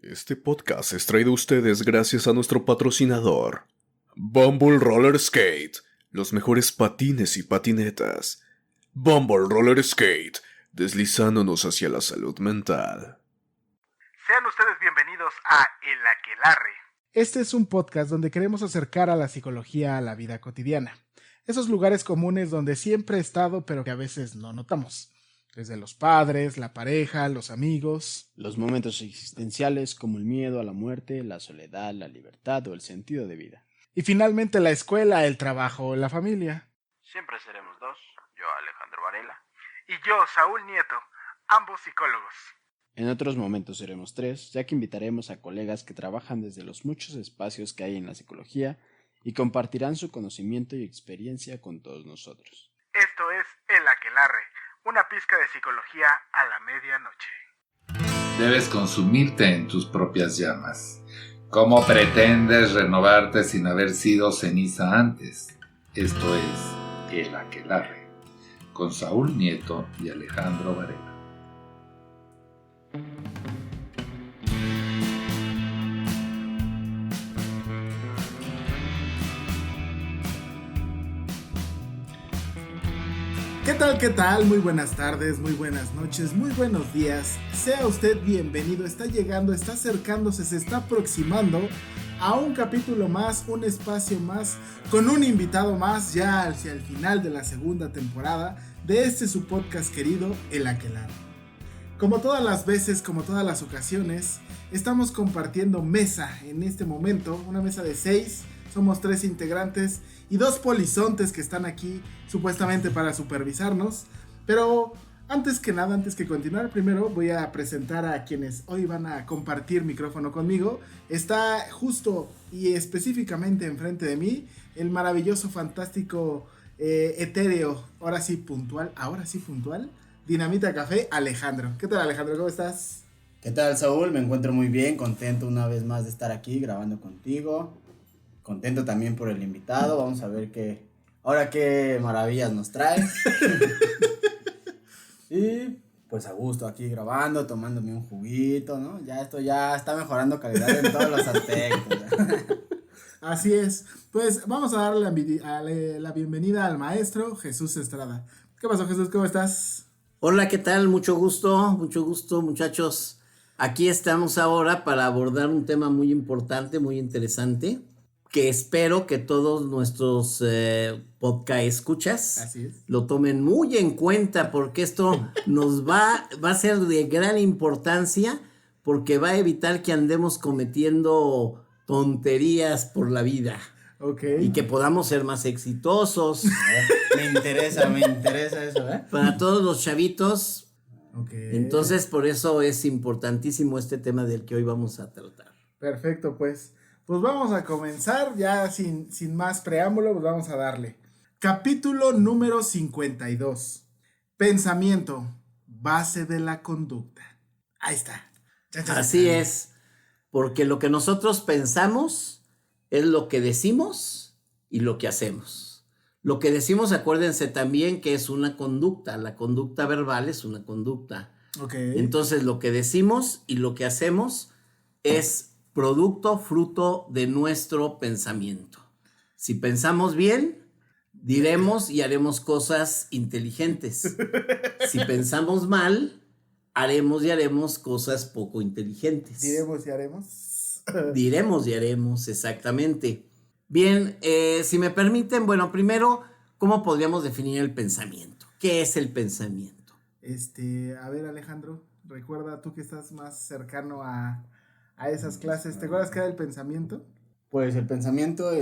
Este podcast es traído a ustedes gracias a nuestro patrocinador, Bumble Roller Skate, los mejores patines y patinetas. Bumble Roller Skate, deslizándonos hacia la salud mental. Sean ustedes bienvenidos a El Aquelarre. Este es un podcast donde queremos acercar a la psicología a la vida cotidiana. Esos lugares comunes donde siempre he estado pero que a veces no notamos. Desde los padres, la pareja, los amigos. Los momentos existenciales como el miedo a la muerte, la soledad, la libertad o el sentido de vida. Y finalmente la escuela, el trabajo, la familia. Siempre seremos dos, yo Alejandro Varela y yo Saúl Nieto, ambos psicólogos. En otros momentos seremos tres, ya que invitaremos a colegas que trabajan desde los muchos espacios que hay en la psicología y compartirán su conocimiento y experiencia con todos nosotros. Esto es El Aquelarre, una pizca de psicología a la medianoche. Debes consumirte en tus propias llamas. ¿Cómo pretendes renovarte sin haber sido ceniza antes? Esto es El Aquelarre, con Saúl Nieto y Alejandro Varela. ¿Qué tal? Muy buenas tardes, muy buenas noches, muy buenos días. Sea usted bienvenido, está llegando, está acercándose, se está aproximando a un capítulo más, un espacio más, con un invitado más ya hacia el final de la segunda temporada de este su podcast querido, El Aquelarre. Como todas las veces, como todas las ocasiones, estamos compartiendo mesa en este momento, una mesa de 6, somos 3 integrantes y 2 polizontes que están aquí supuestamente para supervisarnos. Pero antes que nada, antes que continuar, primero voy a presentar a quienes hoy van a compartir micrófono conmigo. Está justo y específicamente enfrente de mí el maravilloso, fantástico, etéreo, ahora sí puntual, Dinamita Café, Alejandro. ¿Qué tal, Alejandro? ¿Cómo estás? ¿Qué tal, Saúl? Me encuentro muy bien, contento una vez más de estar aquí grabando contigo. Contento también por el invitado. Vamos a ver qué maravillas nos trae. Y pues a gusto aquí grabando, tomándome un juguito, ¿no? Ya esto ya está mejorando calidad en todos los aspectos. Así es. Pues vamos a darle la bienvenida al maestro Jesús Estrada. ¿Qué pasó, Jesús? ¿Cómo estás? Hola, ¿qué tal? Mucho gusto, muchachos. Aquí estamos ahora para abordar un tema muy importante, muy interesante, que espero que todos nuestros podcast escuchas Así es. lo tomen muy en cuenta, porque esto nos va a ser de gran importancia, porque va a evitar que andemos cometiendo tonterías por la vida. Okay. Y que podamos ser más exitosos. Me interesa eso, ¿eh? Para todos los chavitos. Okay. Entonces, por eso es importantísimo este tema del que hoy vamos a tratar. Perfecto, pues vamos a comenzar ya sin más preámbulo, pues vamos a darle. Capítulo número 52. Pensamiento, base de la conducta. Ahí está. Así es, porque lo que nosotros pensamos es lo que decimos y lo que hacemos. Lo que decimos, acuérdense también que es una conducta. La conducta verbal es una conducta. Okay. Entonces, lo que decimos y lo que hacemos es fruto de nuestro pensamiento. Si pensamos bien, diremos y haremos cosas inteligentes. Si pensamos mal, haremos y haremos cosas poco inteligentes. Diremos y haremos. Diremos y haremos, exactamente. Bien, si me permiten, bueno, primero, ¿cómo podríamos definir el pensamiento? ¿Qué es el pensamiento? A ver, Alejandro, recuerda tú que estás más cercano a esas clases. ¿Te acuerdas qué era el pensamiento? Pues el pensamiento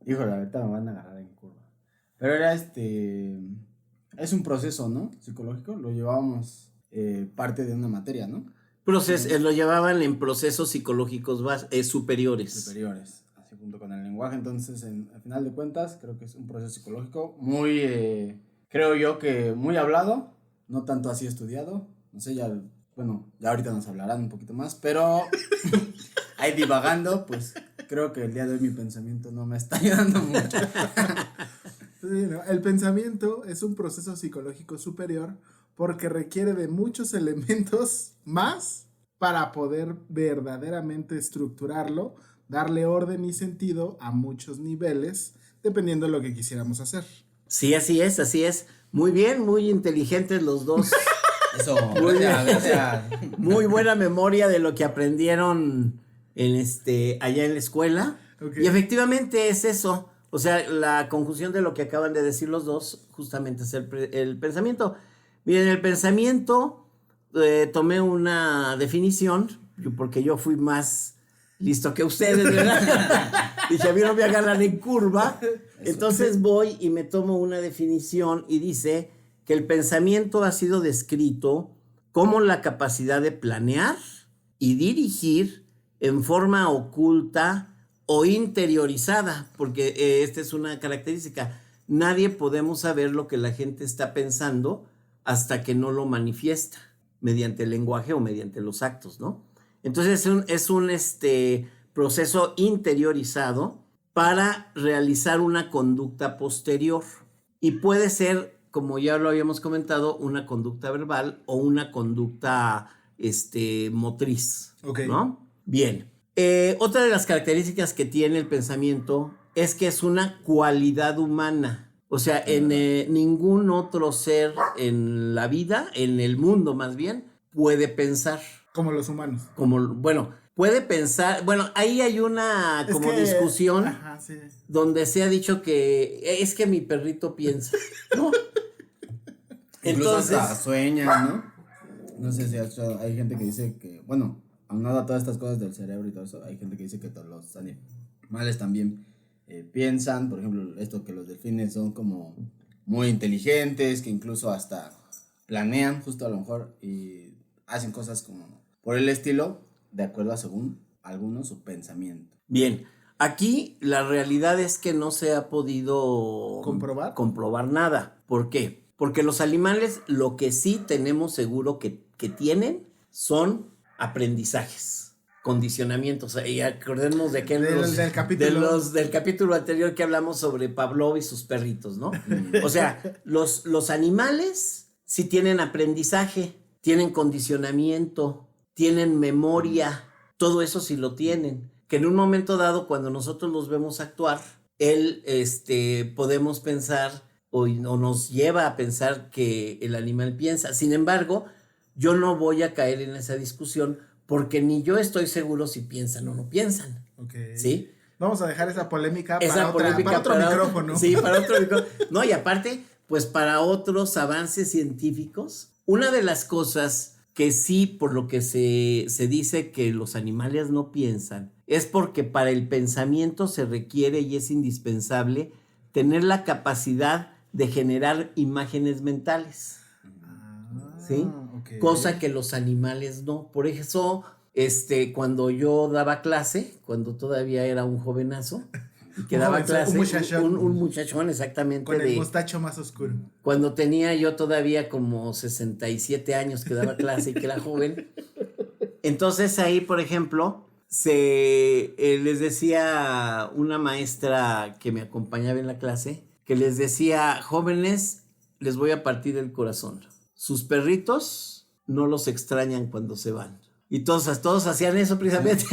híjole, ahorita me van a agarrar en curva. Pero era es un proceso, ¿no? Psicológico, lo llevábamos parte de una materia, ¿no? Lo llevaban en procesos psicológicos superiores. Superiores, así junto con el lenguaje. Entonces, al final de cuentas, creo que es un proceso psicológico muy, creo yo que muy hablado, no tanto así estudiado. No sé, ya ahorita nos hablarán un poquito más, pero ahí divagando, pues creo que el día de hoy mi pensamiento no me está ayudando mucho. Sí, ¿no? El pensamiento es un proceso psicológico superior porque requiere de muchos elementos más para poder verdaderamente estructurarlo, darle orden y sentido a muchos niveles, dependiendo de lo que quisiéramos hacer. Sí, así es, así es. Muy bien, muy inteligentes los dos. Eso, Muy gracias. Muy buena memoria de lo que aprendieron allá en la escuela. Okay. Y efectivamente es eso. O sea, la conjunción de lo que acaban de decir los dos, justamente es el pensamiento. Miren, el pensamiento, tomé una definición, porque yo fui más listo que ustedes, ¿verdad? Dije, a mí no me agarran en curva. Entonces voy y me tomo una definición y dice que el pensamiento ha sido descrito como la capacidad de planear y dirigir en forma oculta o interiorizada, porque esta es una característica. Nadie podemos saber lo que la gente está pensando hasta que no lo manifiesta mediante el lenguaje o mediante los actos, ¿no? Entonces es un proceso interiorizado para realizar una conducta posterior y puede ser, como ya lo habíamos comentado, una conducta verbal o una conducta motriz, Okay. ¿no? Bien. Otra de las características que tiene el pensamiento es que es una cualidad humana. O sea, en ningún otro ser en la vida, en el mundo más bien, puede pensar. Como los humanos. Puede pensar. Bueno, ahí hay una discusión. Ajá, sí. Donde se ha dicho que es que mi perrito piensa, ¿no? Incluso Entonces, hasta sueñan, ¿no? No sé si hay gente que dice que, bueno, aunado a todas estas cosas del cerebro y todo eso, hay gente que dice que todos los animales también piensan. Por ejemplo, esto que los delfines son como muy inteligentes, que incluso hasta planean justo a lo mejor y hacen cosas como por el estilo, de acuerdo a según algunos su pensamiento. bien, aquí la realidad es que no se ha podido comprobar nada. ¿Por qué? Porque los animales lo que sí tenemos seguro que tienen son aprendizajes, condicionamientos. Y acordémonos de que del capítulo anterior que hablamos sobre Pavlov y sus perritos, ¿no? O sea, los animales sí tienen aprendizaje, tienen condicionamiento, tienen memoria, todo eso sí lo tienen. Que en un momento dado, cuando nosotros los vemos actuar, podemos pensar o nos lleva a pensar que el animal piensa. Sin embargo, yo no voy a caer en esa discusión porque ni yo estoy seguro si piensan o no piensan. Okay. ¿Sí? Vamos a dejar esa polémica para otro micrófono. Sí, para otro micrófono. No, y aparte, pues para otros avances científicos, una de las cosas que sí, por lo que se dice que los animales no piensan, es porque para el pensamiento se requiere y es indispensable tener la capacidad de generar imágenes mentales. ¿Sí? Okay. Cosa que los animales no. Por eso, cuando yo daba clase, cuando todavía era un jovenazo, y que daba clase, un muchachón, exactamente. Con el mostacho más oscuro. Cuando tenía yo todavía como 67 años que daba clase y que era joven. Entonces ahí, por ejemplo, les decía una maestra que me acompañaba en la clase, que les decía, jóvenes, les voy a partir el corazón. Sus perritos no los extrañan cuando se van. Y todos hacían eso precisamente.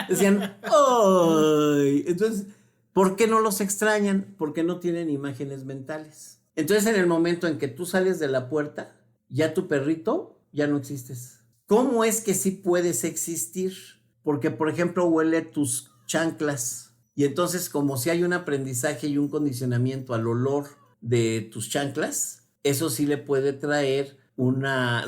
Decían, ¡ay! Entonces, ¿por qué no los extrañan? Porque no tienen imágenes mentales. Entonces, en el momento en que tú sales de la puerta, ya tu perrito ya no existes. ¿Cómo es que sí puedes existir? Porque, por ejemplo, huele tus chanclas. Y entonces, como si hay un aprendizaje y un condicionamiento al olor de tus chanclas, eso sí le puede traer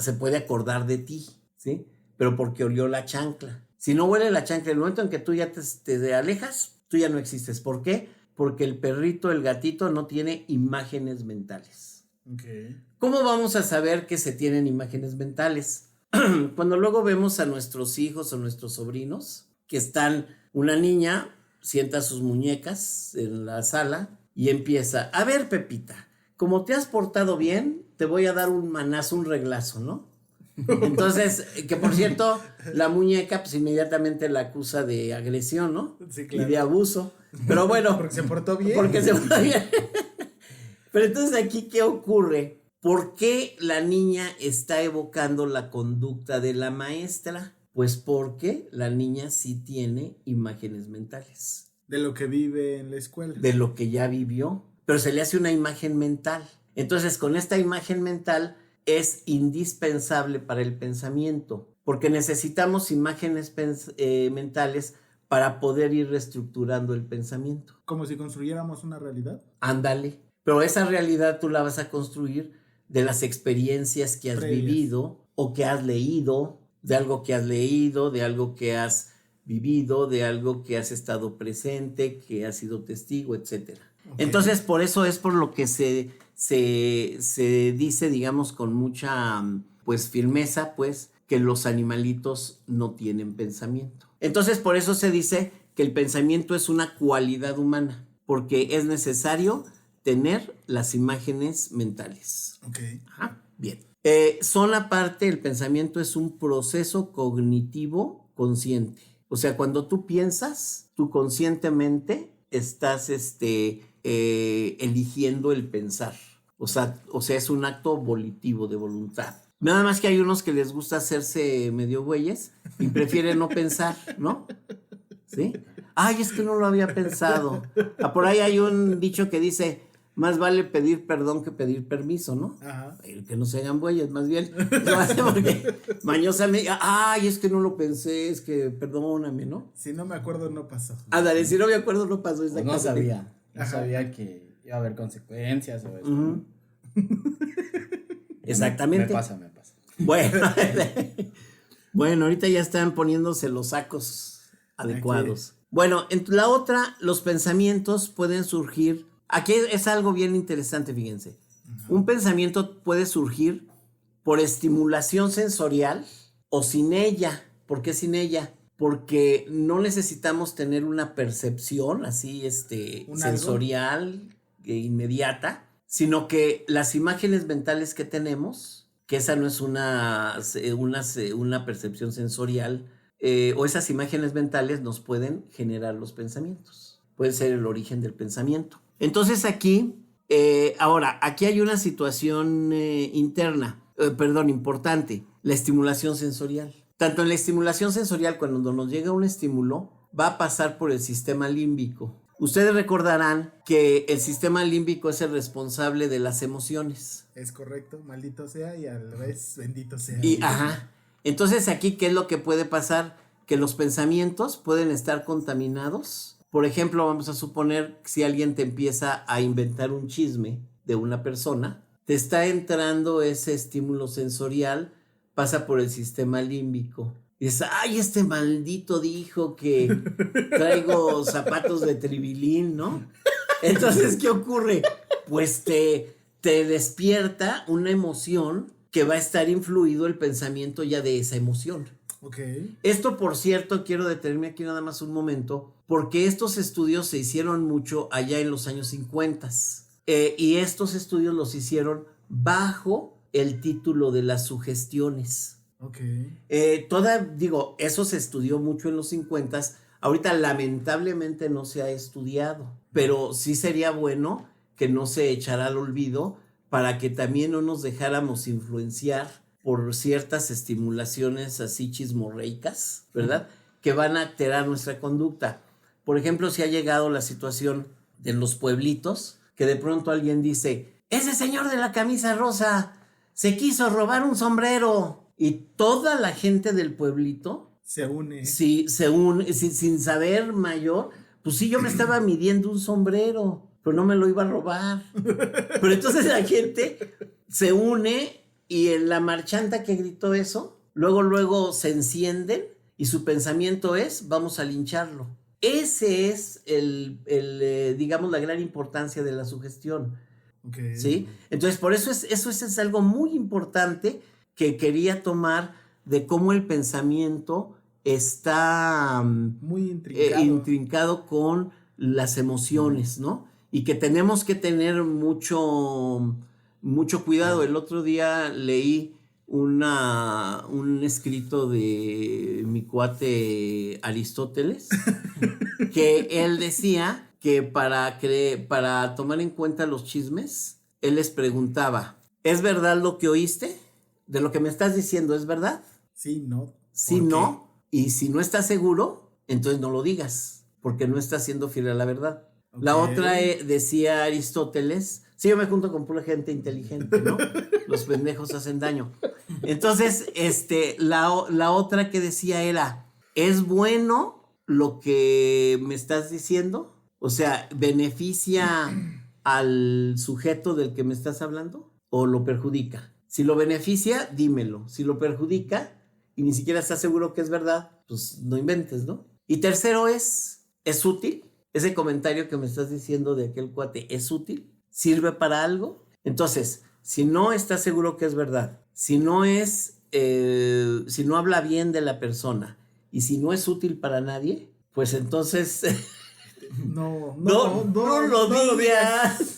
se puede acordar de ti, ¿sí? Pero porque olió la chancla. Si no huele la chancla, en el momento en que tú ya te alejas, tú ya no existes. ¿Por qué? Porque el perrito, el gatito, no tiene imágenes mentales. Okay. ¿Cómo vamos a saber que se tienen imágenes mentales? Cuando luego vemos a nuestros hijos o nuestros sobrinos, que están, una niña sienta sus muñecas en la sala y empieza, a ver, Pepita, como te has portado bien, te voy a dar un manazo, un reglazo, ¿no? Entonces, que por cierto, la muñeca pues inmediatamente la acusa de agresión, ¿no? Sí, claro. Y de abuso. Pero bueno. Porque se portó bien. Porque se portó bien. Pero entonces aquí, ¿qué ocurre? ¿Por qué la niña está evocando la conducta de la maestra? Pues porque la niña sí tiene imágenes mentales. De lo que vive en la escuela. De lo que ya vivió, pero se le hace una imagen mental. Entonces, con esta imagen mental es indispensable para el pensamiento, porque necesitamos imágenes mentales para poder ir reestructurando el pensamiento. Como si construyéramos una realidad. Ándale, pero esa realidad tú la vas a construir de las experiencias que has vivido o que has leído, de algo que has leído, de algo que has vivido, de algo que has estado presente, que has sido testigo, etc. Okay. Entonces, por eso es por lo que se dice, digamos, con mucha pues firmeza, pues, que los animalitos no tienen pensamiento. Entonces, por eso se dice que el pensamiento es una cualidad humana, porque es necesario tener las imágenes mentales. Okay. Ajá, bien. Son aparte, el pensamiento es un proceso cognitivo consciente. O sea, cuando tú piensas, tú conscientemente estás eligiendo el pensar. O sea, es un acto volitivo de voluntad. Nada más que hay unos que les gusta hacerse medio güeyes y prefieren no pensar, ¿no? ¿Sí? Ay, es que no lo había pensado. Por ahí hay un dicho que dice, más vale pedir perdón que pedir permiso, ¿no? Ajá. Que no se hagan güeyes, más bien. Porque mañosa me diga, ay, es que no lo pensé, es que perdóname, ¿no? Si no me acuerdo, no pasó. Ándale, si no me acuerdo, no pasó. Pues no sabía. No sabía que iba a haber consecuencias o eso. Uh-huh. Exactamente. Me pasa. Bueno, ahorita ya están poniéndose los sacos adecuados. Okay. Bueno, en la otra, los pensamientos pueden surgir. Aquí es algo bien interesante, fíjense. Uh-huh. Un pensamiento puede surgir por estimulación sensorial o sin ella. ¿Por qué sin ella? Porque no necesitamos tener una percepción así sensorial inmediata, sino que las imágenes mentales que tenemos, que esa no es una percepción sensorial, o esas imágenes mentales nos pueden generar los pensamientos. Puede ser el origen del pensamiento. Entonces aquí hay una situación importante, la estimulación sensorial. Tanto en la estimulación sensorial, cuando nos llega un estímulo, va a pasar por el sistema límbico. Ustedes recordarán que el sistema límbico es el responsable de las emociones. Es correcto, maldito sea y a la vez bendito sea. Entonces aquí, ¿qué es lo que puede pasar? Que los pensamientos pueden estar contaminados. Por ejemplo, vamos a suponer que si alguien te empieza a inventar un chisme de una persona, te está entrando ese estímulo sensorial, pasa por el sistema límbico. Y dices, ay, este maldito dijo que traigo zapatos de tribilín, ¿no? Entonces, ¿qué ocurre? Pues te despierta una emoción que va a estar influido el pensamiento ya de esa emoción. Okay. Esto, por cierto, quiero detenerme aquí nada más un momento, porque estos estudios se hicieron mucho allá en los años 50. Y estos estudios los hicieron bajo el título de las sugestiones. Okay. Eso se estudió mucho en los 50. Ahorita lamentablemente no se ha estudiado, pero sí sería bueno que no se echara al olvido para que también no nos dejáramos influenciar por ciertas estimulaciones así chismorreicas, ¿verdad? Que van a alterar nuestra conducta. Por ejemplo, si ha llegado la situación de los pueblitos, que de pronto alguien dice, ese señor de la camisa rosa se quiso robar un sombrero. Y toda la gente del pueblito se une. Sí, se une, sin saber mayor. Pues sí, yo me estaba midiendo un sombrero, pero no me lo iba a robar. Pero entonces la gente se une y en la marchanta que gritó eso, luego se encienden y su pensamiento es, vamos a lincharlo. Ese es digamos, la gran importancia de la sugestión. Okay. ¿Sí? Entonces, por eso es algo muy importante que quería tomar de cómo el pensamiento está muy intrincado con las emociones, ¿no? Y que tenemos que tener mucho cuidado. El otro día leí un escrito de mi cuate Aristóteles, que él decía que para tomar en cuenta los chismes, él les preguntaba, ¿Es verdad lo que oíste? ¿De lo que me estás diciendo es verdad? Sí, no. Si ¿Por qué? no, y si no estás seguro, entonces no lo digas, porque no estás siendo fiel a la verdad. La Ok. otra decía Aristóteles, sí, yo me junto con pura gente inteligente, ¿no? Los pendejos hacen daño. Entonces, la otra que decía era, ¿es bueno lo que me estás diciendo? O sea, ¿beneficia al sujeto del que me estás hablando o lo perjudica? Si lo beneficia, dímelo. Si lo perjudica y ni siquiera estás seguro que es verdad, pues no inventes, ¿no? Y tercero ¿es útil? Ese comentario que me estás diciendo de aquel cuate, ¿es útil? ¿Sirve para algo? Entonces, si no estás seguro que es verdad, si no habla bien de la persona y si no es útil para nadie, pues entonces No lo digas.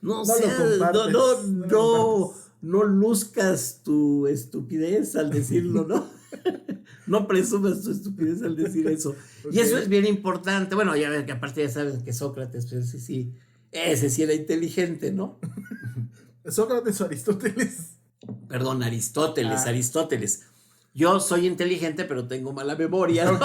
No No lo seas, compartes, no lo compartes. no luzcas tu estupidez al decirlo, ¿no? No presumas tu estupidez al decir eso. Ok. Y eso es bien importante. Bueno, ya ves que aparte ya sabes que Sócrates, pues ese sí era inteligente, ¿no? Sócrates o Aristóteles. Perdón, Aristóteles, Ah. Aristóteles. Yo soy inteligente, pero tengo mala memoria, ¿no?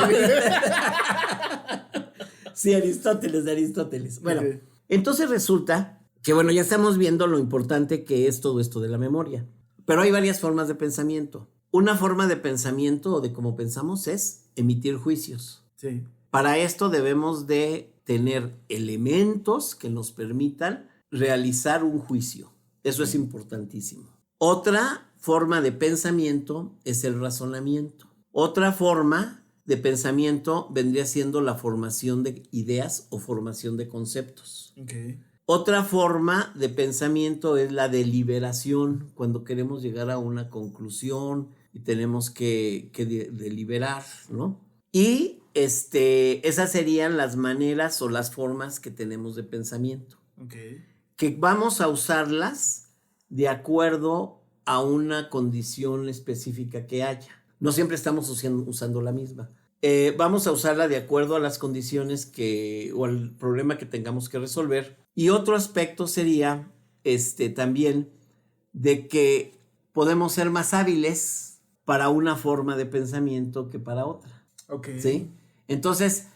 Sí, Aristóteles. Bueno, Ok. entonces resulta que, bueno, ya estamos viendo lo importante que es todo esto de la memoria. Pero hay varias formas de pensamiento. Una forma de pensamiento o de cómo pensamos es emitir juicios. Sí. Para esto debemos de tener elementos que nos permitan realizar un juicio. Eso es importantísimo. Otra forma de pensamiento es el razonamiento. Otra forma de pensamiento vendría siendo la formación de ideas o formación de conceptos. Ok. Otra forma de pensamiento es la deliberación, cuando queremos llegar a una conclusión y tenemos que deliberar, ¿no? Y esas serían las maneras o las formas que tenemos de pensamiento, Ok. que vamos a usarlas de acuerdo a una condición específica que haya. No siempre estamos usando la misma. Vamos a usarla de acuerdo a las condiciones o al problema que tengamos que resolver. Y otro aspecto sería también de que podemos ser más hábiles para una forma de pensamiento que para otra. Ok. ¿Sí? Entonces,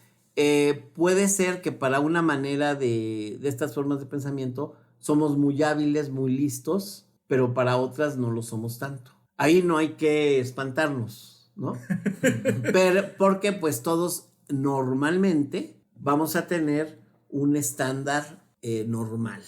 puede ser que para una manera de estas formas de pensamiento somos muy hábiles, muy listos, pero para otras no lo somos tanto. Ahí no hay que espantarnos, ¿no? Pero porque pues todos normalmente vamos a tener un estándar normal.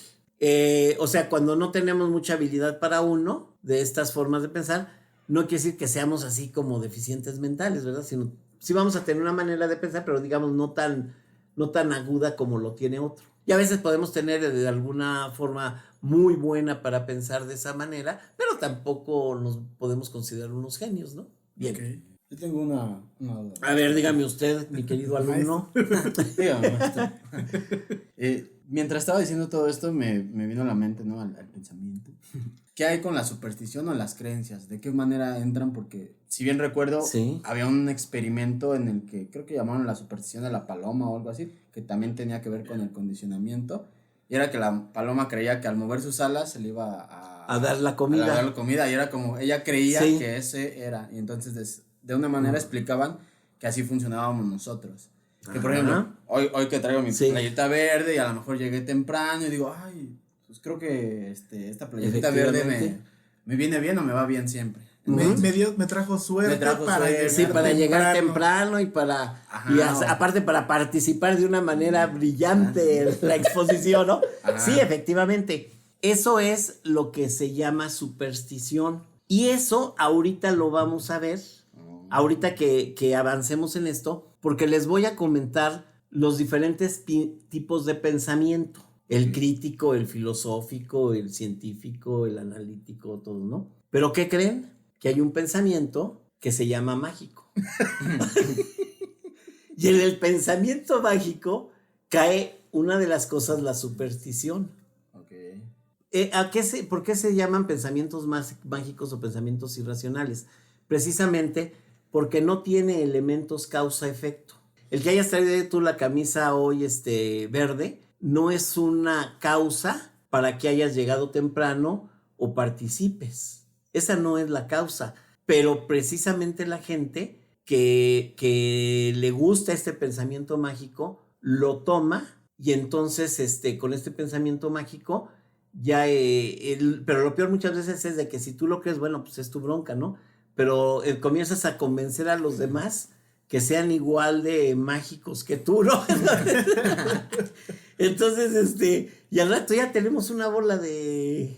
O sea, cuando no tenemos mucha habilidad para uno de estas formas de pensar, no quiere decir que seamos así como deficientes mentales, ¿verdad? Sino sí vamos a tener una manera de pensar, pero digamos no tan aguda como lo tiene otro. Y a veces podemos tener de alguna forma muy buena para pensar de esa manera, pero tampoco nos podemos considerar unos genios, ¿no? Bien. Ok. Yo tengo una duda. A ver, dígame usted, mi querido alumno. Dígame, maestro. Mientras estaba diciendo todo esto, me vino a la mente, ¿no? Al pensamiento. ¿Qué hay con la superstición o las creencias? ¿De qué manera entran? Porque, si bien recuerdo, Sí. había un experimento en el que creo que llamaron la superstición de la paloma o algo así, que también tenía que ver con el condicionamiento. Y era que la paloma creía que al mover sus alas se le iba A dar la comida. a dar la comida. Y era como, ella creía Sí. que ese era. Y entonces, de una manera explicaban que así funcionábamos nosotros. Que por Ajá. ejemplo, hoy que traigo mi Sí. playerita verde y a lo mejor llegué temprano y digo, ay, pues creo que esta playerita verde Efectivamente. me viene bien o me va bien siempre. Me trajo suerte Me trajo para suerte. llegar Sí, para llegar temprano. temprano y para Ajá. aparte para participar de una manera brillante en la exposición, ¿no? Ajá. Sí, efectivamente. Eso es lo que se llama superstición. Y eso ahorita lo vamos a ver, ahorita que avancemos en esto, porque les voy a comentar los diferentes tipos de pensamiento. El crítico, el filosófico, el científico, el analítico, todo, ¿no? ¿Pero qué creen? Que hay un pensamiento que se llama mágico. Y en el pensamiento mágico cae una de las cosas, la superstición. Ok. ¿Por qué se llaman pensamientos mágicos o pensamientos irracionales? Precisamente porque no tiene elementos causa-efecto. El que hayas traído tú la camisa hoy verde no es una causa para que hayas llegado temprano o participes. Esa no es la causa, pero precisamente la gente que le gusta este pensamiento mágico lo toma y entonces con este pensamiento mágico ya, pero lo peor muchas veces es de que si tú lo crees, bueno, pues es tu bronca, ¿no? Pero comienzas a convencer a los demás que sean igual de mágicos que tú, ¿no? Entonces, y al rato ya tenemos una bola de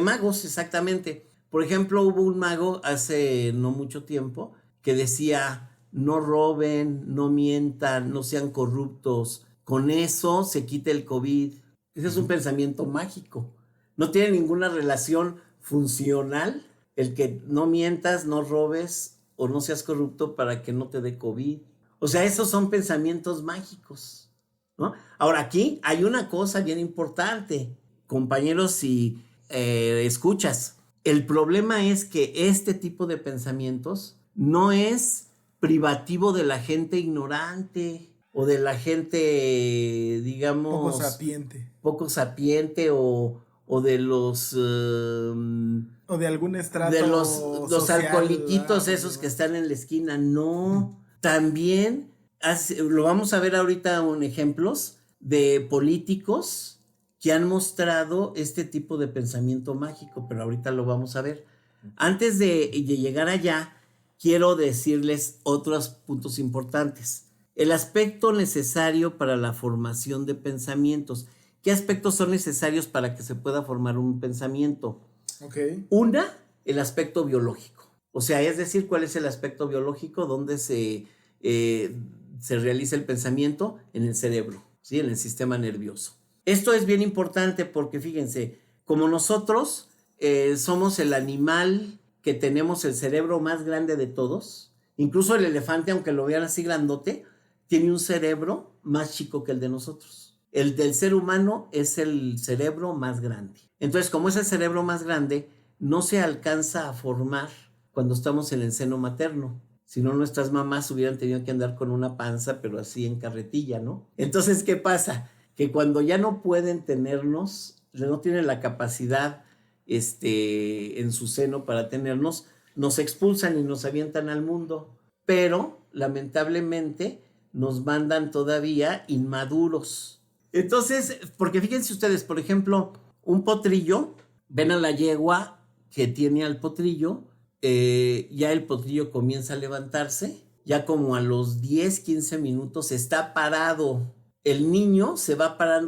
magos, exactamente. Por ejemplo, hubo un mago hace no mucho tiempo que decía, no roben, no mientan, no sean corruptos. Con eso se quita el COVID. Ese es un pensamiento mágico. No tiene ninguna relación funcional el que no mientas, no robes o no seas corrupto para que no te dé COVID. O sea, esos son pensamientos mágicos, ¿no? Ahora, aquí hay una cosa bien importante, compañeros, si escuchas. El problema es que este tipo de pensamientos no es privativo de la gente ignorante o de la gente, digamos, poco sapiente o de los o de algún estrato de los social, alcoholiquitos ¿verdad? esos que están en la esquina. No, también lo vamos a ver ahorita en ejemplos de políticos que han mostrado este tipo de pensamiento mágico, pero ahorita lo vamos a ver. Antes de llegar allá, quiero decirles otros puntos importantes. El aspecto necesario para la formación de pensamientos. ¿Qué aspectos son necesarios para que se pueda formar un pensamiento? Okay. Una, el aspecto biológico. O sea, es decir, ¿cuál es el aspecto biológico? ¿Dónde se realiza el pensamiento? En el cerebro, ¿sí? En el sistema nervioso. Esto es bien importante porque fíjense, como nosotros somos el animal que tenemos el cerebro más grande de todos, incluso el elefante, aunque lo vean así grandote, tiene un cerebro más chico que el de nosotros. El del ser humano es el cerebro más grande. Entonces, como es el cerebro más grande, no se alcanza a formar cuando estamos en el seno materno. Si no, nuestras mamás hubieran tenido que andar con una panza, pero así en carretilla, ¿no? Entonces, ¿qué pasa? Que cuando ya no pueden tenernos, no tienen la capacidad en su seno para tenernos, nos expulsan y nos avientan al mundo. Pero, lamentablemente, nos mandan todavía inmaduros. Entonces, porque fíjense ustedes, por ejemplo, un potrillo, ven a la yegua que tiene al potrillo, ya el potrillo comienza a levantarse, ya como a los 10, 15 minutos está parado. El niño se va a parar,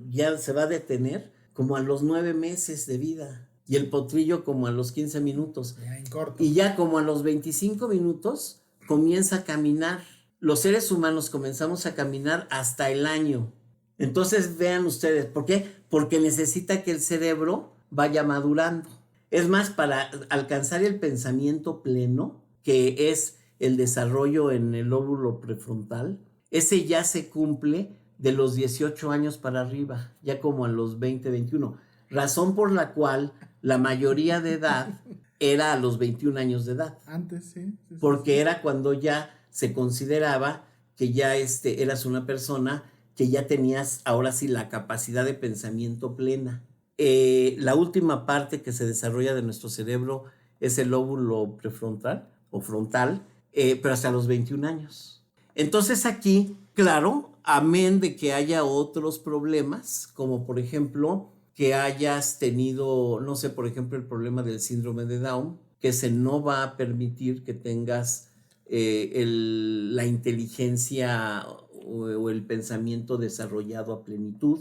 ya se va a detener como a los 9 meses de vida y el potrillo como a los 15 minutos. Ya en corto. Y ya como a los 25 minutos comienza a caminar. Los seres humanos comenzamos a caminar hasta el año. Entonces vean ustedes, ¿por qué? Porque necesita que el cerebro vaya madurando. Es más, para alcanzar el pensamiento pleno, que es el desarrollo en el lóbulo prefrontal, ese ya se cumple de los 18 años para arriba, ya como a los 20, 21. Razón por la cual la mayoría de edad era a los 21 años de edad. Antes, sí. Porque era cuando ya se consideraba que ya eras una persona que ya tenías ahora sí la capacidad de pensamiento plena. La última parte que se desarrolla de nuestro cerebro es el lóbulo prefrontal o frontal, pero hasta los 21 años. Entonces aquí, claro, amén de que haya otros problemas, como por ejemplo que hayas tenido, no sé, por ejemplo, el problema del síndrome de Down, que se no va a permitir que tengas la inteligencia o el pensamiento desarrollado a plenitud,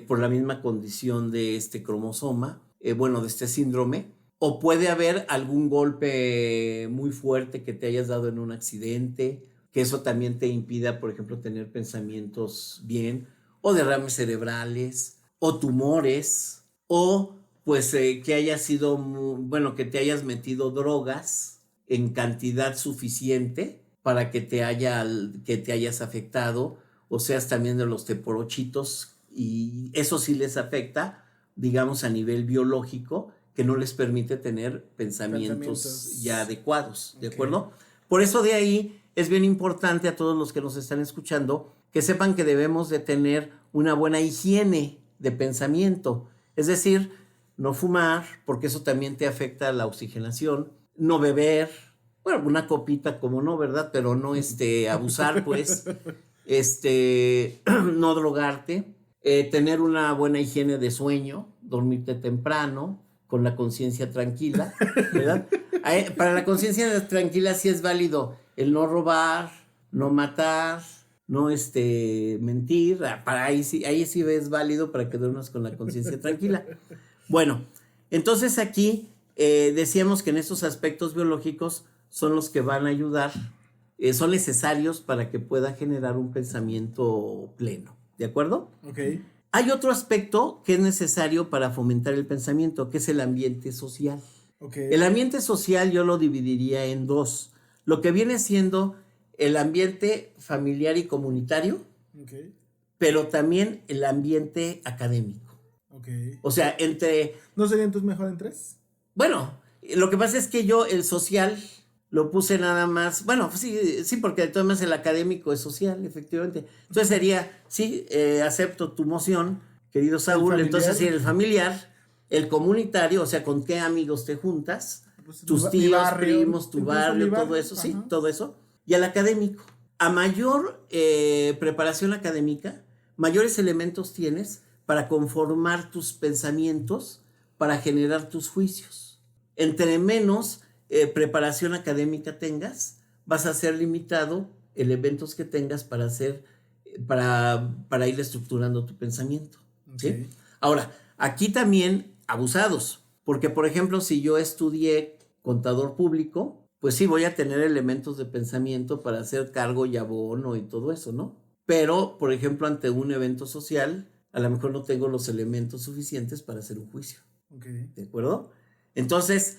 por la misma condición de este cromosoma, de este síndrome, o puede haber algún golpe muy fuerte que te hayas dado en un accidente, que eso también te impida, por ejemplo, tener pensamientos bien, o derrames cerebrales, o tumores, o pues que hayas sido, que te hayas metido drogas en cantidad suficiente para que te hayas afectado, o seas también de los teporochitos, y eso sí les afecta, digamos, a nivel biológico, que no les permite tener pensamientos ya adecuados, ¿de acuerdo? Por eso de ahí es bien importante a todos los que nos están escuchando que sepan que debemos de tener una buena higiene de pensamiento. Es decir, no fumar, porque eso también te afecta la oxigenación, no beber, bueno, una copita como no, ¿verdad? Pero no abusar, pues, no drogarte, tener una buena higiene de sueño, dormirte temprano, con la conciencia tranquila, ¿verdad? Para la conciencia tranquila sí es válido el no robar, no matar, no mentir, ahí sí es válido para que duermas con la conciencia tranquila. Bueno, entonces aquí decíamos que en estos aspectos biológicos son los que van a ayudar, son necesarios para que pueda generar un pensamiento pleno, ¿de acuerdo? Ok. Hay otro aspecto que es necesario para fomentar el pensamiento, que es el ambiente social. Ok. El ambiente social yo lo dividiría en dos. Lo que viene siendo el ambiente familiar y comunitario, Ok. pero también el ambiente académico. Ok. O sea, ¿No serían tus mejor en 3? bueno, lo que pasa es que yo el social lo puse nada más, bueno, sí, porque de todas maneras el académico es social, efectivamente. Entonces sería, sí, acepto tu moción, querido Saúl, familiar. entonces sí, el familiar, el comunitario, o sea, con qué amigos te juntas, Pues, tus mi tíos, barrio, primos, tu incluso barrio, mi barrio, todo eso, sí, ajá. todo eso. Y el académico. A mayor preparación académica, mayores elementos tienes para conformar tus pensamientos, para generar tus juicios. Entre menos preparación académica tengas, vas a ser limitado elementos que tengas para ir estructurando tu pensamiento. ¿Sí? Ok. Ahora, aquí también abusados, porque por ejemplo, si yo estudié contador público, pues sí voy a tener elementos de pensamiento para hacer cargo y abono y todo eso, ¿no? Pero, por ejemplo, ante un evento social, a lo mejor no tengo los elementos suficientes para hacer un juicio. Ok. ¿De acuerdo? Entonces,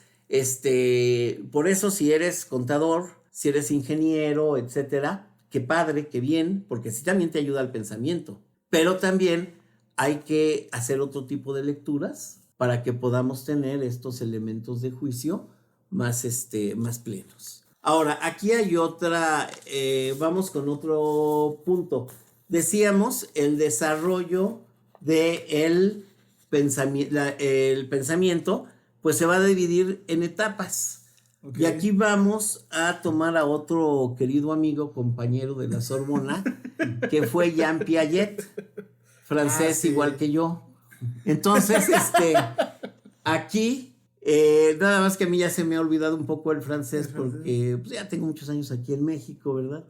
por eso si eres contador, si eres ingeniero, etcétera, qué padre, qué bien, porque sí también te ayuda al pensamiento. Pero también hay que hacer otro tipo de lecturas para que podamos tener estos elementos de juicio más plenos. Ahora, aquí hay otra, vamos con otro punto. Decíamos el desarrollo del el pensamiento, pues se va a dividir en etapas. Ok. Y aquí vamos a tomar a otro querido amigo, compañero de la Sorbona, que fue Jean Piaget, francés sí. igual que yo. Entonces, aquí, nada más que a mí ya se me ha olvidado un poco el francés porque pues, ya tengo muchos años aquí en México, ¿verdad?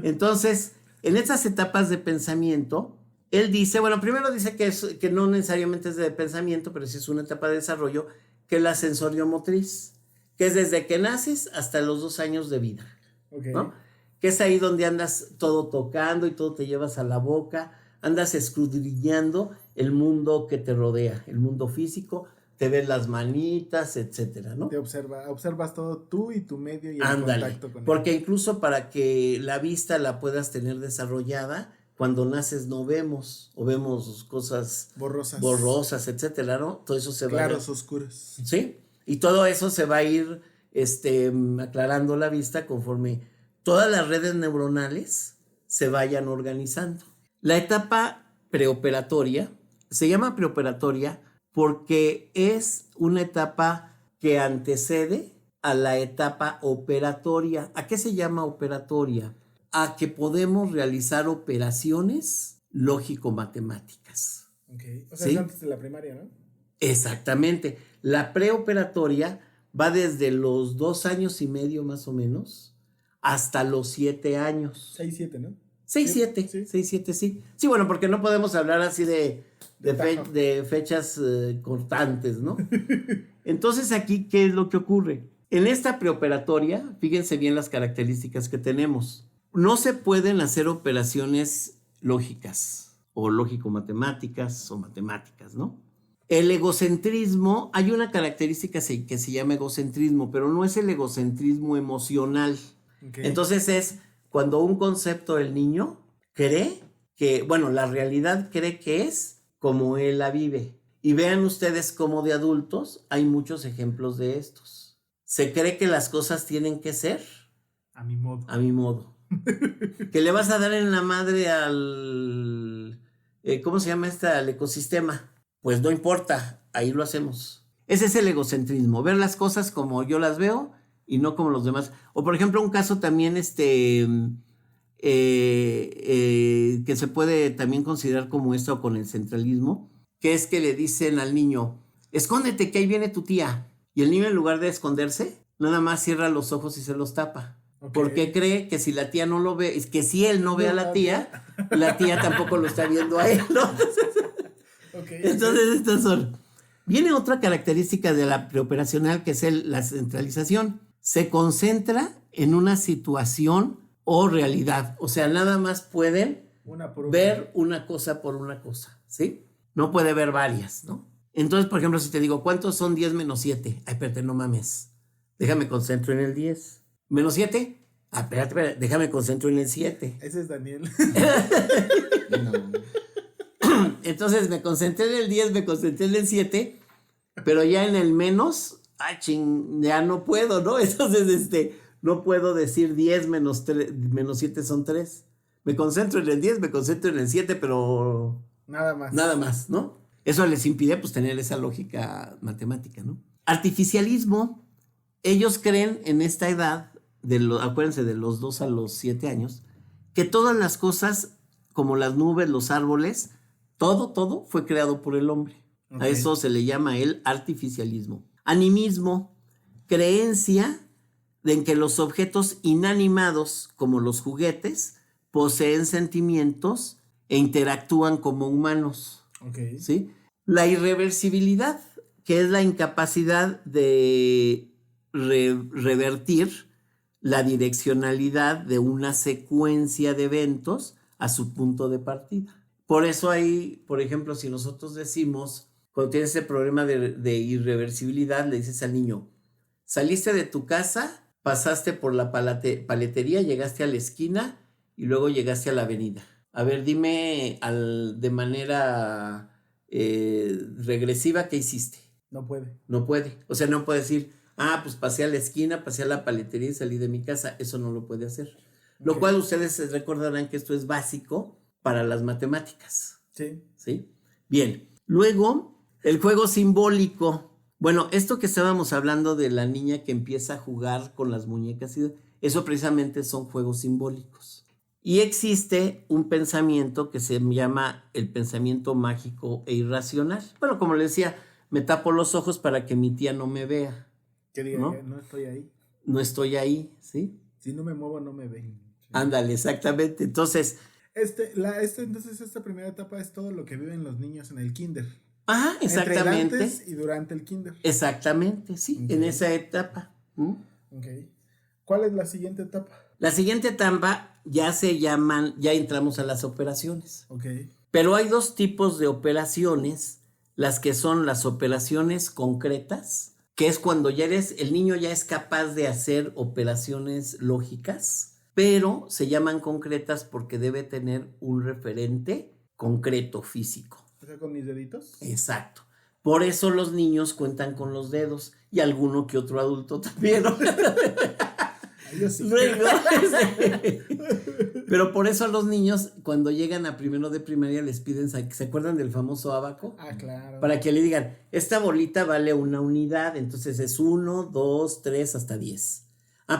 Entonces, en estas etapas de pensamiento, él dice, bueno, primero dice que no necesariamente es de pensamiento, pero sí es una etapa de desarrollo, que es la sensoriomotriz, que es desde que naces hasta los 2 años de vida, Ok. ¿no? Que es ahí donde andas todo tocando y todo te llevas a la boca, andas escudriñando el mundo que te rodea, el mundo físico, te ves las manitas, etcétera, ¿no? Te observas todo tú y tu medio y el Ándale, contacto con porque él. incluso para que la vista la puedas tener desarrollada, cuando naces no vemos, o vemos cosas borrosas, etcétera, ¿no? Todo eso se va Claros oscuros. ¿sí? Y todo eso se va a ir aclarando la vista conforme todas las redes neuronales se vayan organizando. La etapa preoperatoria se llama preoperatoria porque es una etapa que antecede a la etapa operatoria. ¿A qué se llama operatoria? A que podemos realizar operaciones lógico-matemáticas. Ok. O sea, ¿Sí? es antes de la primaria, ¿no? Exactamente. La preoperatoria va desde los 2 años y medio más o menos hasta los 7 años. 6, 7, ¿no? 6, Sí, 7, sí. 6, 7, sí. Sí, bueno, porque no podemos hablar así de tajo. fechas cortantes, ¿no? Entonces aquí, ¿qué es lo que ocurre? En esta preoperatoria, fíjense bien las características que tenemos. No se pueden hacer operaciones lógicas o lógico-matemáticas o matemáticas, ¿no? El egocentrismo, hay una característica que se llama egocentrismo, pero no es el egocentrismo emocional. Ok. Entonces es cuando un concepto del niño cree que, bueno, la realidad cree que es como él la vive. Y vean ustedes cómo de adultos hay muchos ejemplos de estos. Se cree que las cosas tienen que ser A mi modo. a mi modo. Que le vas a dar en la madre al... ¿cómo se llama al ecosistema? Pues no importa. ahí lo hacemos. Ese es el egocentrismo, ver las cosas como yo las veo y no como los demás. O por ejemplo, un caso también que se puede también considerar como esto con el centralismo, que es que le dicen al niño, escóndete que ahí viene tu tía. Y el niño en lugar de esconderse, nada más cierra los ojos y se los tapa. Ok. Porque cree que si la tía no lo ve, es que si él no ve a la tía tampoco lo está viendo a él, ¿no? Ok. Entonces estas son. Viene otra característica de la preoperacional que es la centralización. Se concentra en una situación o realidad. O sea, nada más pueden Una por una. ver una cosa por una cosa, ¿sí? No puede ver varias, ¿no? Entonces, por ejemplo, si te digo, ¿cuántos son 10 menos 7? Ay, espérate, no mames. Déjame concentro en el 10. ¿Menos 7? Ah, espérate, déjame concentro en el 7. Ese es Daniel. Entonces me concentré en el 10, me concentré en el 7, pero ya en el menos, ya no puedo, ¿no? Entonces, no puedo decir 10 menos 7 son 3. Me concentro en el 10, me concentro en el 7, pero Nada más. nada más, ¿no? Eso les impide, pues, tener esa lógica matemática, ¿no? Artificialismo, ellos creen en esta edad, acuérdense, de los 2 a los 7 años, que todas las cosas, como las nubes, los árboles, todo fue creado por el hombre. Ok. A eso se le llama el artificialismo. Animismo, creencia en que los objetos inanimados, como los juguetes, poseen sentimientos e interactúan como humanos. Ok. ¿Sí? La irreversibilidad, que es la incapacidad de revertir la direccionalidad de una secuencia de eventos a su punto de partida. Por eso hay, por ejemplo, si nosotros decimos, cuando tienes ese problema de irreversibilidad, le dices al niño, saliste de tu casa, pasaste por la paletería, llegaste a la esquina y luego llegaste a la avenida. A ver, dime de manera regresiva qué hiciste. No puede. No puede. O sea, no puede decir, pues pasé a la esquina, pasé a la paletería y salí de mi casa. Eso no lo puede hacer. Lo Ok. cual ustedes recordarán que esto es básico para las matemáticas. Sí. ¿Sí? Bien. Luego, el juego simbólico. Bueno, esto que estábamos hablando de la niña que empieza a jugar con las muñecas, eso precisamente son juegos simbólicos. Y existe un pensamiento que se llama el pensamiento mágico e irracional. Bueno, como le decía, me tapo los ojos para que mi tía no me vea. Que diga, ¿No? no estoy ahí. No estoy ahí, ¿sí? Si no me muevo, no me ven. Ándale, exactamente. Entonces, Entonces esta primera etapa es todo lo que viven los niños en el kinder. Entre el exactamente. antes y durante el kinder. Exactamente, sí, Ok. en esa etapa. Ok. ¿Cuál es la siguiente etapa? La siguiente etapa ya entramos a las operaciones. Ok. Pero hay dos tipos de operaciones, las que son las operaciones concretas, que es cuando el niño ya es capaz de hacer operaciones lógicas, pero se llaman concretas porque debe tener un referente concreto físico. O sea, con mis deditos. Exacto. Por eso los niños cuentan con los dedos y alguno que otro adulto también, ¿no? Ay, yo sí. Luego, pero por eso a los niños, cuando llegan a primero de primaria, les piden, ¿se acuerdan del famoso abaco? Ah, claro. Para que le digan, esta bolita vale una unidad, entonces es 1, 2, 3, hasta 10.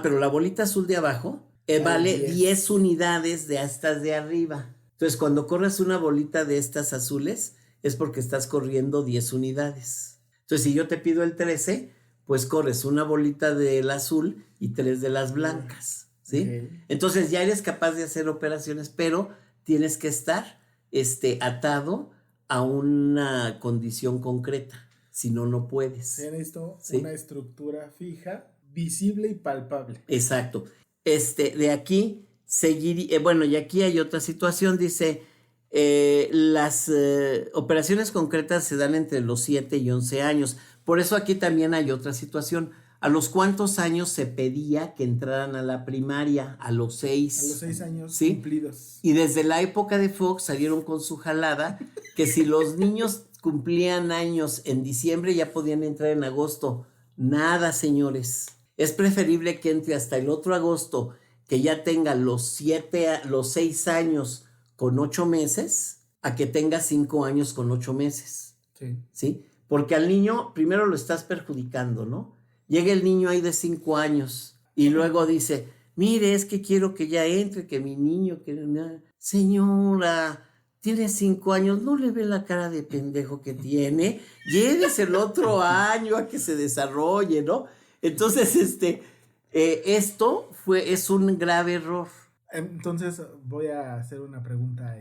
Pero la bolita azul de abajo vale 10 unidades de estas de arriba. Entonces, cuando corres una bolita de estas azules, es porque estás corriendo 10 unidades. Entonces, si yo te pido el 13, pues corres una bolita del azul y 3 de las blancas, ¿sí? Ok. Entonces, ya eres capaz de hacer operaciones, pero tienes que estar atado a una condición concreta. Si no, no puedes. Tiene esto Sí. una estructura fija, visible y palpable. Exacto. De aquí seguir, bueno, y aquí hay otra situación, dice, las operaciones concretas se dan entre los 7 y 11 años. Por eso aquí también hay otra situación. ¿A los cuántos años se pedía que entraran a la primaria? A los 6. A los 6 años Sí. cumplidos. Y desde la época de Fox salieron con su jalada que si los niños cumplían años en diciembre ya podían entrar en agosto. Nada, señores. Es preferible que entre hasta el otro agosto, que ya tenga los 6 años con 8 meses, a que tenga 5 años con 8 meses. Sí. ¿Sí? Porque al niño primero lo estás perjudicando, ¿no? Llega el niño ahí de 5 años y luego dice, mire, es que quiero que ya entre, que mi niño, que... Señora, tiene 5 años, ¿no le ve la cara de pendejo que tiene? Llévese el otro año a que se desarrolle, ¿no? Entonces, esto es un grave error. Entonces voy a hacer una pregunta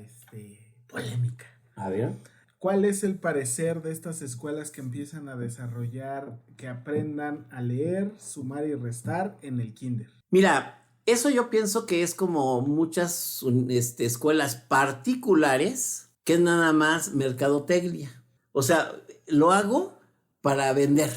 polémica. A ver. ¿Cuál es el parecer de estas escuelas que empiezan a desarrollar que aprendan a leer, sumar y restar en el kinder? Mira, eso yo pienso que es como muchas escuelas particulares, que es nada más mercadotecnia. O sea, lo hago para vender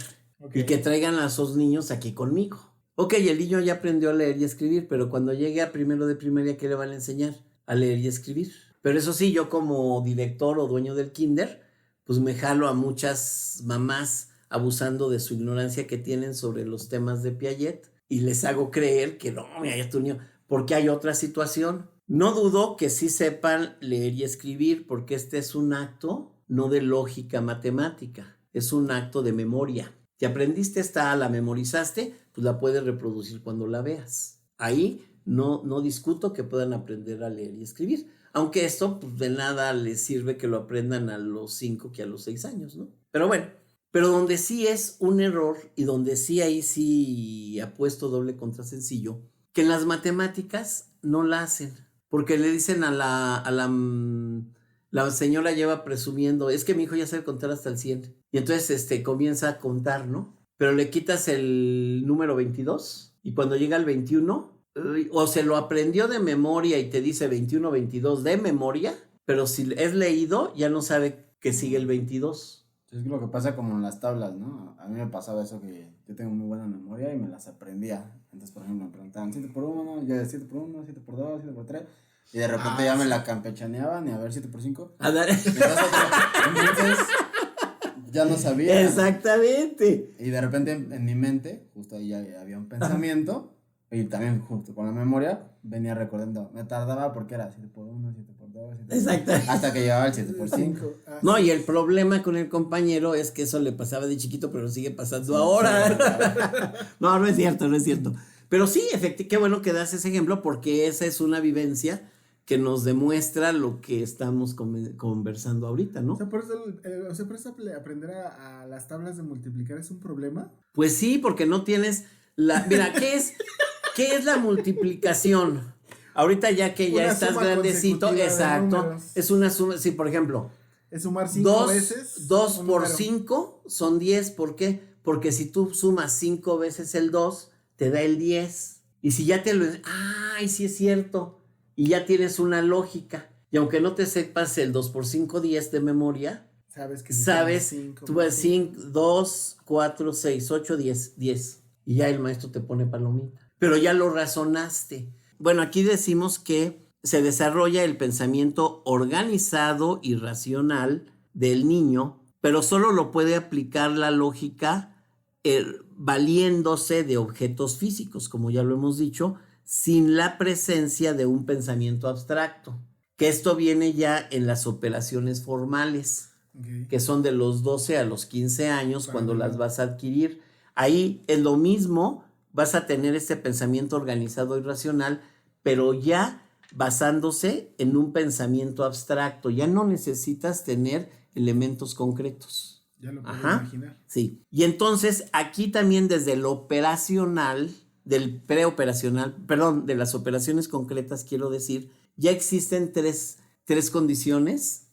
y que traigan a esos niños aquí conmigo. Ok, el niño ya aprendió a leer y escribir, pero cuando llegue a primero de primaria, ¿qué le van a enseñar? A leer y escribir. Pero eso sí, yo como director o dueño del kinder, pues me jalo a muchas mamás abusando de su ignorancia que tienen sobre los temas de Piaget y les hago creer que no, mira, ya tu niño, porque hay otra situación. No dudo que sí sepan leer y escribir, porque este es un acto no de lógica matemática, es un acto de memoria. Si aprendiste esta, la memorizaste, pues la puedes reproducir cuando la veas. Ahí no discuto que puedan aprender a leer y escribir. Aunque esto, pues de nada les sirve que lo aprendan a los 5 que a los 6 años, ¿no? Pero bueno, pero donde sí es un error y donde sí ahí sí apuesto doble contra sencillo, que en las matemáticas no la hacen. Porque le dicen la señora lleva presumiendo, es que mi hijo ya sabe contar hasta el 100. Y entonces comienza a contar, ¿no? Pero le quitas el número 22 y cuando llega al 21, o se lo aprendió de memoria y te dice 21, 22 de memoria, pero si es leído ya no sabe que sigue el 22. Es lo que pasa como en las tablas, ¿no? A mí me pasaba eso, que yo tengo muy buena memoria y me las aprendía. Entonces, por ejemplo, me preguntaban 7 por 1, yo 7 por 1, 7 por 2, 7 por 3. Y de repente ya me la campechaneaban y a ver 7 por 5. Entonces ya no sabía. Exactamente. Y de repente en mi mente, justo ahí ya había un pensamiento. Y también justo con la memoria venía recordando. Me tardaba porque era 7 por 1, 7 por 2, 7 por 3. Exacto. Hasta que llegaba el 7 por 5. No, y el problema con el compañero es que eso le pasaba de chiquito, pero sigue pasando ahora. No es cierto, no es cierto. Pero sí, efectivamente, qué bueno que das ese ejemplo, porque esa es una vivencia que nos demuestra lo que estamos conversando ahorita, ¿no? O sea, por eso aprender a las tablas de multiplicar es un problema. Pues sí, porque no tienes Mira, ¿qué es la multiplicación? Ahorita ya que ya estás grandecito, exacto, es una suma, sí, por ejemplo, es sumar 5 veces. 2 por 5 son 10, ¿por qué? Porque si tú sumas 5 veces el 2, te da el 10. Y si ya ¡ay, sí es cierto! Y ya tienes una lógica. Y aunque no te sepas el 2 por 5, 10 de memoria, sabes, tú vas 5, 2, 4, 6, 8, 10. Y ya el maestro te pone palomita. Pero ya lo razonaste. Bueno, aquí decimos que se desarrolla el pensamiento organizado y racional del niño, pero solo lo puede aplicar la lógica valiéndose de objetos físicos, como ya lo hemos dicho, sin la presencia de un pensamiento abstracto. Que esto viene ya en las operaciones formales, que son de los 12 a los 15 años, cuando las vas a adquirir. Ahí es lo mismo, vas a tener este pensamiento organizado y racional, pero ya basándose en un pensamiento abstracto. Ya no necesitas tener elementos concretos. Ya lo puedo imaginar. Sí. Y entonces aquí también desde lo operacional, del preoperacional, perdón, de las operaciones concretas, quiero decir, ya existen tres condiciones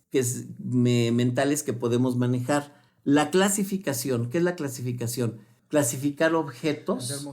mentales que podemos manejar. La clasificación, ¿qué es la clasificación? Clasificar objetos,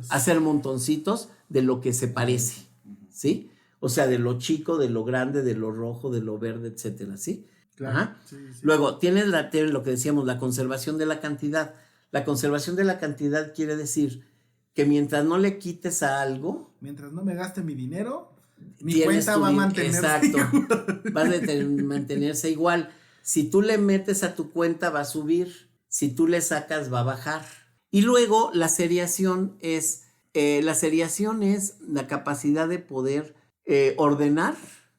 hacer montoncitos de lo que se parece, ¿sí? O sea, de lo chico, de lo grande, de lo rojo, de lo verde, etcétera, ¿sí? Claro. Ajá. Sí. Luego, tienes lo que decíamos, la conservación de la cantidad. La conservación de la cantidad quiere decir que mientras no le quites a algo... Mientras no me gaste mi dinero, mi cuenta va a mantenerse igual. Va a mantenerse igual. Si tú le metes a tu cuenta, va a subir. Si tú le sacas, va a bajar. Y luego la seriación es la capacidad de poder ordenar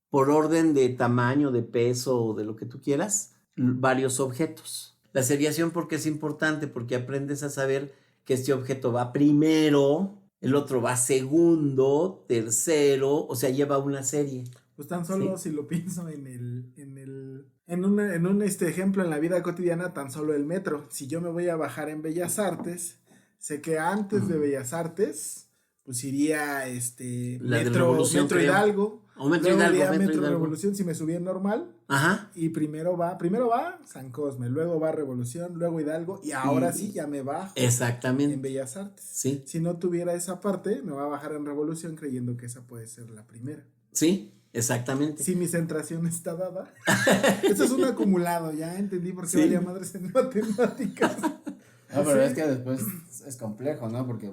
por orden de tamaño, de peso o de lo que tú quieras, varios objetos. La seriación, porque es importante, porque aprendes a saber que este objeto va primero, el otro va segundo, tercero, o sea, lleva una serie. Pues tan solo si lo pienso en un ejemplo en la vida cotidiana, tan solo el metro. Si yo me voy a bajar en Bellas Artes, sé que antes de Bellas Artes, pues iría La de Revolución, Metro creo. Hidalgo. O Metro Luego Hidalgo, iría Metro Metro Hidalgo. Revolución si me subía en normal. Ajá. Y primero va San Cosme, luego va Revolución, luego Hidalgo, y ahora sí ya me bajo en Exactamente. Bellas Artes. Sí. Si no tuviera esa parte, me va a bajar en Revolución creyendo que esa puede ser la primera. Sí, exactamente. Si mi centración está dada. Eso es un acumulado, ya entendí por qué Sí. valía madres en matemáticas. No, pero es que después es complejo, ¿no? Porque,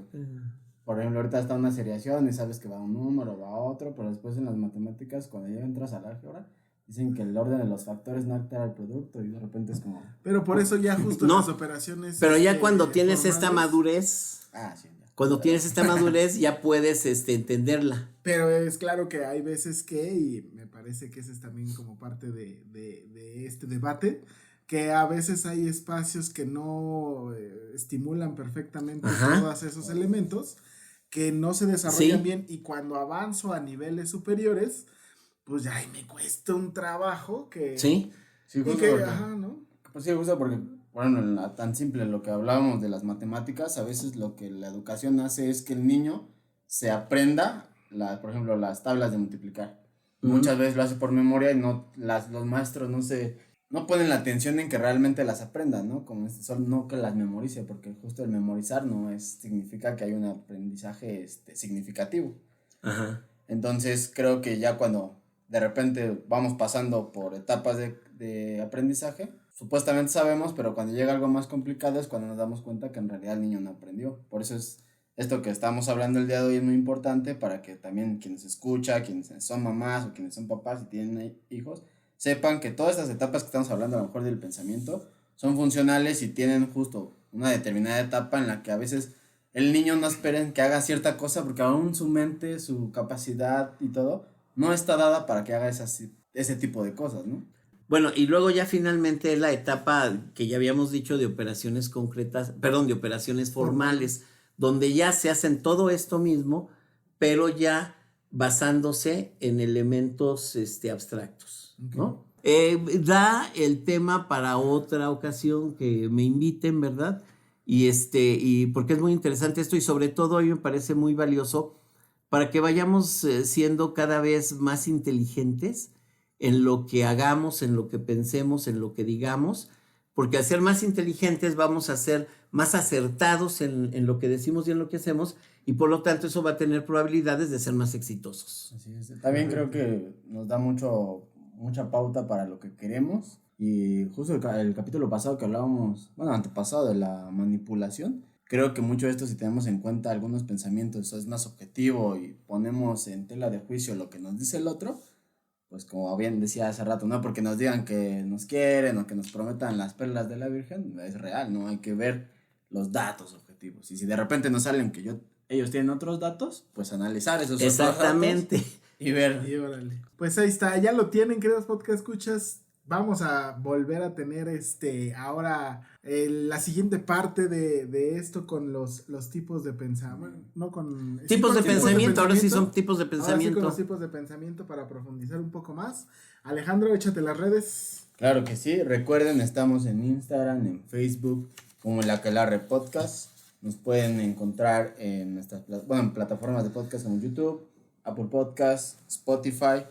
por ejemplo, ahorita está una seriación y sabes que va un número, va otro, pero después en las matemáticas, cuando ya entras al álgebra, dicen que el orden de los factores no altera el producto y de repente es como... Pero por eso ya justo No, las operaciones... Pero ya cuando tienes esta formales, madurez, Ah, sí, ya. cuando tienes esta madurez ya puedes entenderla. Pero es claro que hay veces que, y me parece que ese es también como parte de este debate, que a veces hay espacios que no estimulan perfectamente Ajá. todos esos elementos, que no se desarrollan Sí. bien, y cuando avanzo a niveles superiores, pues ya ahí me cuesta un trabajo que... ¿Sí? Sí, Y justo que, porque, ajá, ¿no? pues sí, justo porque, bueno, tan simple lo que hablábamos de las matemáticas, a veces lo que la educación hace es que el niño se aprenda, por ejemplo, las tablas de multiplicar. Ujú. Muchas veces lo hace por memoria y los maestros no ponen la atención en que realmente las aprendan, ¿no? Como no que las memorice, porque justo el memorizar significa que hay un aprendizaje significativo. Ajá. Entonces creo que ya cuando de repente vamos pasando por etapas de aprendizaje, supuestamente sabemos, pero cuando llega algo más complicado es cuando nos damos cuenta que en realidad el niño no aprendió. Por eso es esto que estamos hablando el día de hoy es muy importante para que también quienes escuchan, quienes son mamás o quienes son papás y tienen hijos, sepan que todas estas etapas que estamos hablando a lo mejor del pensamiento son funcionales y tienen justo una determinada etapa en la que a veces el niño no espera que haga cierta cosa porque aún su mente, su capacidad y todo no está dada para que haga ese tipo de cosas, ¿no? Bueno, y luego ya finalmente la etapa que ya habíamos dicho de operaciones concretas, perdón, de operaciones formales, donde ya se hacen todo esto mismo, pero ya basándose en elementos abstractos, ¿no? Da el tema para otra ocasión que me inviten, ¿verdad? Y porque es muy interesante esto y sobre todo a mí me parece muy valioso para que vayamos siendo cada vez más inteligentes en lo que hagamos, en lo que pensemos, en lo que digamos, porque al ser más inteligentes vamos a ser más acertados en lo que decimos y en lo que hacemos, y por lo tanto eso va a tener probabilidades de ser más exitosos. Así es. También creo que nos da mucha pauta para lo que queremos, y justo el capítulo pasado que hablábamos, bueno, antepasado de la manipulación, creo que mucho de esto si tenemos en cuenta algunos pensamientos, eso es más objetivo y ponemos en tela de juicio lo que nos dice el otro, pues como bien decía hace rato, no porque nos digan que nos quieren o que nos prometan las perlas de la Virgen, es real, ¿no? Hay que ver los datos objetivos. Y si de repente nos salen que ellos tienen otros datos, pues analizar esos otros Exactamente. datos y ver. Y órale. Pues ahí está, ya lo tienen, queridos podcast escuchas. Vamos a volver a tener ahora la siguiente parte de esto con los tipos de pensamiento, no con Tipos de pensamiento, ahora sí son tipos de Ahora sí pensamiento. con los tipos de pensamiento para profundizar un poco más. Alejandro, échate las redes. Claro que sí, recuerden, estamos en Instagram, en Facebook, como La Aquelarre Podcast. Nos pueden encontrar en nuestras en plataformas de podcast como YouTube, Apple Podcast, Spotify.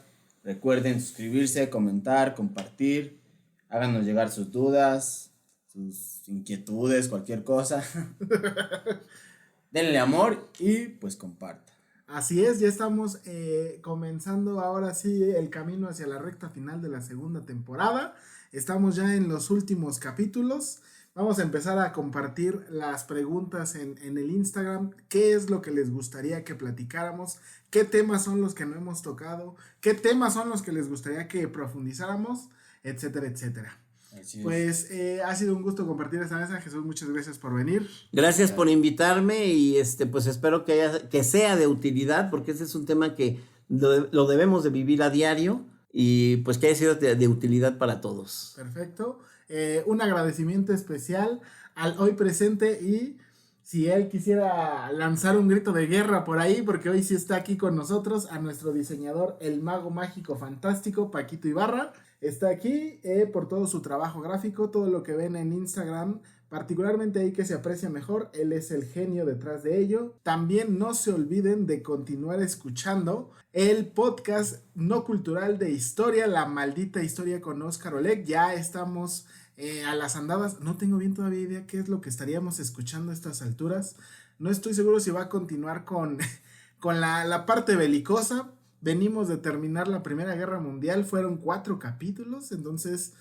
Recuerden suscribirse, comentar, compartir, háganos llegar sus dudas, sus inquietudes, cualquier cosa. Denle amor y pues compartan. Así es, ya estamos comenzando ahora sí el camino hacia la recta final de la segunda temporada. Estamos ya en los últimos capítulos. Vamos a empezar a compartir las preguntas en el Instagram. ¿Qué es lo que les gustaría que platicáramos? ¿Qué temas son los que no hemos tocado? ¿Qué temas son los que les gustaría que profundizáramos? Etcétera, etcétera. Así es. Pues ha sido un gusto compartir esta mesa. Jesús, muchas gracias por venir. Gracias por invitarme y pues espero que sea de utilidad, porque ese es un tema que lo debemos de vivir a diario y pues que haya sido de utilidad para todos. Perfecto. un agradecimiento especial al hoy presente y si él quisiera lanzar un grito de guerra por ahí, porque hoy sí está aquí con nosotros, a nuestro diseñador, el mago mágico fantástico, Paquito Ibarra. Está aquí por todo su trabajo gráfico, todo lo que ven en Instagram, particularmente ahí que se aprecia mejor, él es el genio detrás de ello. También no se olviden de continuar escuchando el podcast no cultural de historia, La Maldita Historia con Óscar Oleg. Ya estamos a las andadas, no tengo bien todavía idea qué es lo que estaríamos escuchando a estas alturas. No estoy seguro si va a continuar con la parte belicosa. Venimos de terminar la Primera Guerra Mundial, fueron 4 capítulos, entonces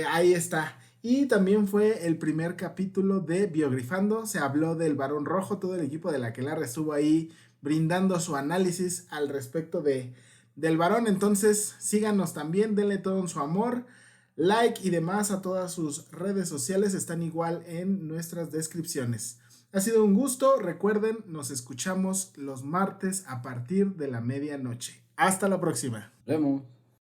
ahí está. Y también fue el primer capítulo de Biogrifando, se habló del Barón Rojo, todo el equipo de la Aquelarre estuvo ahí brindando su análisis al respecto del Barón. Entonces síganos también, denle todo en su amor, like y demás a todas sus redes sociales, están igual en nuestras descripciones. Ha sido un gusto, recuerden, nos escuchamos los martes a partir de la medianoche. Hasta la próxima. Vemos.